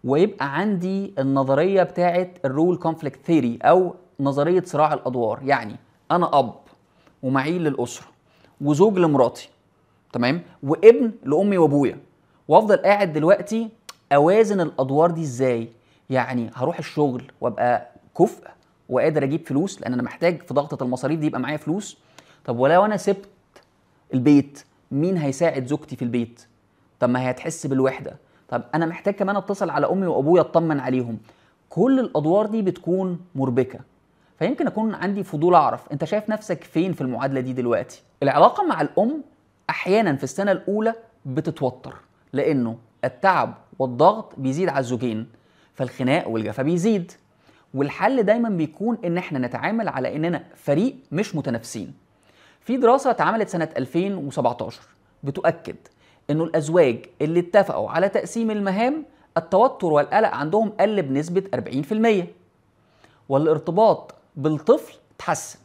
ويبقى عندي النظريه بتاعه الرول كونفليكت ثيوري او نظريه صراع الادوار. يعني انا اب ومعيل للاسره وزوج لمراتي، تمام، وابن لامي وابويا، وافضل قاعد دلوقتي اوازن الادوار دي ازاي؟ يعني هروح الشغل وابقى كفء وقادر اجيب فلوس لان انا محتاج في ضغطه المصاريف دي يبقى معايا فلوس. طب ولو انا سبت البيت، مين هيساعد زوجتي في البيت؟ طب ما هي هتحس بالوحده. طب انا محتاج كمان اتصل على امي وابويا اطمن عليهم. كل الادوار دي بتكون مربكه. فيمكن اكون عندي فضول اعرف انت شايف نفسك فين في المعادله دي دلوقتي. العلاقه مع الام احيانا في السنه الاولى بتتوتر لانه التعب والضغط بيزيد على الزوجين، فالخناق والجفا بيزيد. والحل دايما بيكون ان احنا نتعامل على اننا فريق مش متنافسين. في دراسة اتعملت سنة 2017 بتؤكد انه الازواج اللي اتفقوا على تقسيم المهام التوتر والقلق عندهم قل بنسبة 40%، والارتباط بالطفل اتحسن.